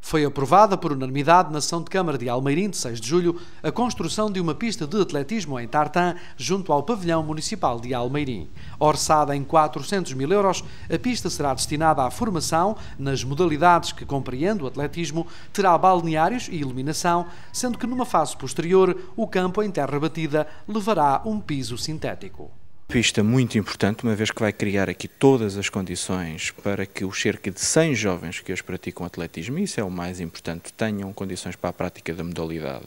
Foi aprovada por unanimidade na sessão de Câmara de Almeirim, de 6 de julho, a construção de uma pista de atletismo em Tartã, junto ao pavilhão municipal de Almeirim. Orçada em 400 mil euros, a pista será destinada à formação nas modalidades que compreende o atletismo, terá balneários e iluminação, sendo que numa fase posterior o campo em terra batida levará um piso sintético. Pista muito importante, uma vez que vai criar aqui todas as condições para que os cerca de 100 jovens que hoje praticam atletismo, e isso é o mais importante, tenham condições para a prática da modalidade.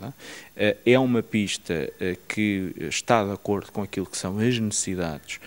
É uma pista que está de acordo com aquilo que são as necessidades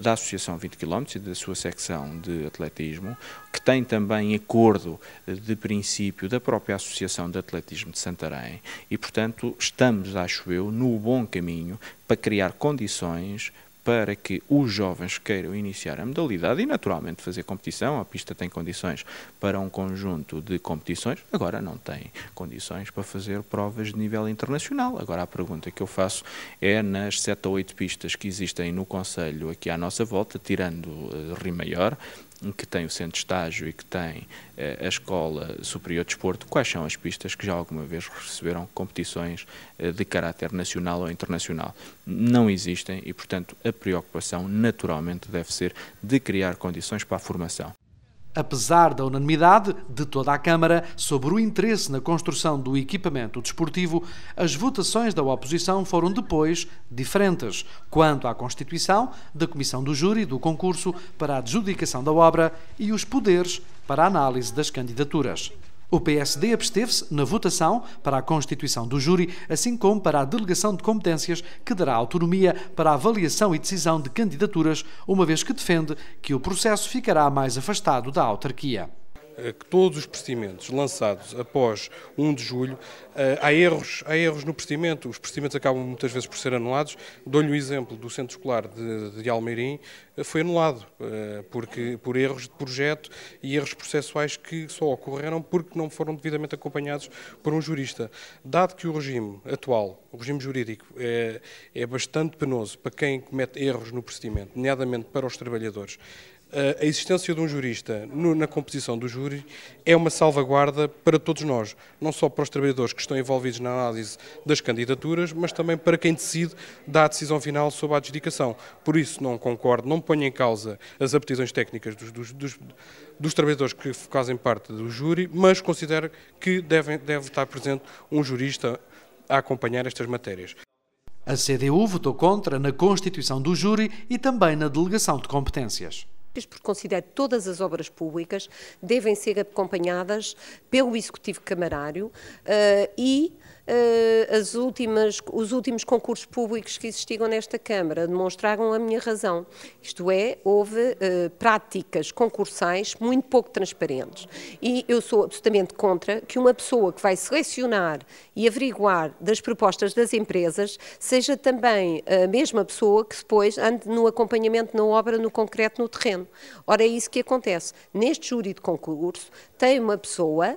da Associação 20 km e da sua secção de atletismo, que tem também acordo de princípio da própria Associação de Atletismo de Santarém e, portanto, estamos, acho eu, no bom caminho para criar condições para que os jovens queiram iniciar a modalidade e, naturalmente, fazer competição. A pista tem condições para um conjunto de competições, agora não tem condições para fazer provas de nível internacional. Agora, a pergunta que eu faço é, nas 7 ou 8 pistas que existem no concelho aqui à nossa volta, tirando Rio Maior, que tem o centro de estágio e que tem a Escola Superior de Desporto, quais são as pistas que já alguma vez receberam competições de caráter nacional ou internacional? Não existem e, portanto, a preocupação naturalmente deve ser de criar condições para a formação. Apesar da unanimidade de toda a Câmara sobre o interesse na construção do equipamento desportivo, as votações da oposição foram depois diferentes quanto à constituição da Comissão do Júri do concurso para a adjudicação da obra e os poderes para a análise das candidaturas. O PSD absteve-se na votação para a constituição do júri, assim como para a delegação de competências que dará autonomia para a avaliação e decisão de candidaturas, uma vez que defende que o processo ficará mais afastado da autarquia. Que todos os procedimentos lançados após 1 de julho, há erros no procedimento, os procedimentos acabam muitas vezes por ser anulados. Dou-lhe o exemplo do Centro Escolar de Almeirim, foi anulado por erros de projeto e erros processuais que só ocorreram porque não foram devidamente acompanhados por um jurista. Dado que o regime atual, o regime jurídico, é bastante penoso para quem comete erros no procedimento, nomeadamente para os trabalhadores, a existência de um jurista na composição do júri é uma salvaguarda para todos nós, não só para os trabalhadores que estão envolvidos na análise das candidaturas, mas também para quem decide dar a decisão final sobre a adjudicação. Por isso não concordo, não ponho em causa as aptidões técnicas dos trabalhadores que fazem parte do júri, mas considero que deve estar presente um jurista a acompanhar estas matérias. A CDU votou contra na constituição do júri e também na delegação de competências. Porque considero que todas as obras públicas devem ser acompanhadas pelo Executivo Camarário e os últimos concursos públicos que existiram nesta Câmara demonstraram a minha razão. Isto é, houve práticas concursais muito pouco transparentes. E eu sou absolutamente contra que uma pessoa que vai selecionar e averiguar das propostas das empresas seja também a mesma pessoa que depois ande no acompanhamento na obra, no concreto, no terreno. Ora, é isso que acontece. Neste júri de concurso tem uma pessoa,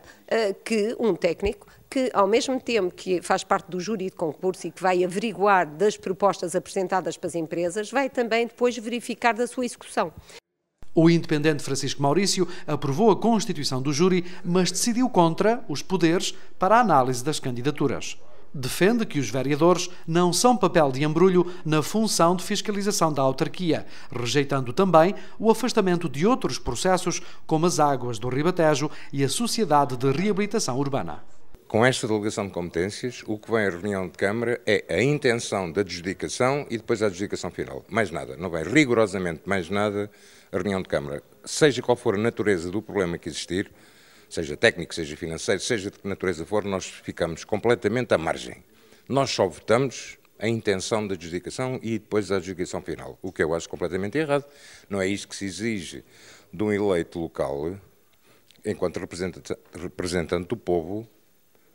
um técnico, que ao mesmo tempo que faz parte do júri de concurso e que vai averiguar das propostas apresentadas para as empresas, vai também depois verificar da sua execução. O independente Francisco Maurício aprovou a constituição do júri, mas decidiu contra os poderes para a análise das candidaturas. Defende que os vereadores não são papel de embrulho na função de fiscalização da autarquia, rejeitando também o afastamento de outros processos, como as águas do Ribatejo e a Sociedade de Reabilitação Urbana. Com esta delegação de competências, o que vem à reunião de Câmara é a intenção da adjudicação e depois a adjudicação final. Mais nada, não vem rigorosamente mais nada à reunião de Câmara. Seja qual for a natureza do problema que existir, seja técnico, seja financeiro, seja de que natureza for, nós ficamos completamente à margem. Nós só votamos a intenção da adjudicação e depois a adjudicação final, o que eu acho completamente errado. Não é isto que se exige de um eleito local, enquanto representante do povo,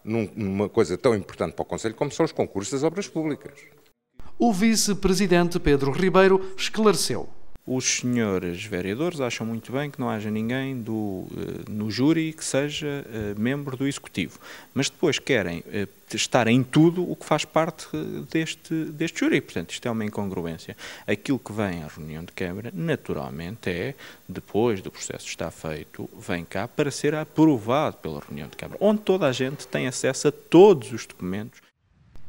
numa coisa tão importante para o Concelho como são os concursos das obras públicas. O vice-presidente Pedro Ribeiro esclareceu. Os senhores vereadores acham muito bem que não haja ninguém no júri que seja membro do Executivo, mas depois querem estar em tudo o que faz parte deste júri. Portanto, isto é uma incongruência. Aquilo que vem à reunião de Câmara, naturalmente, é, depois do processo estar feito, vem cá para ser aprovado pela reunião de Câmara, onde toda a gente tem acesso a todos os documentos.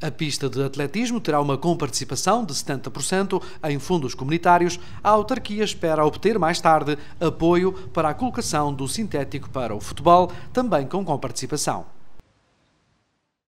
A pista de atletismo terá uma comparticipação de 70% em fundos comunitários. A autarquia espera obter mais tarde apoio para a colocação do sintético para o futebol, também com comparticipação.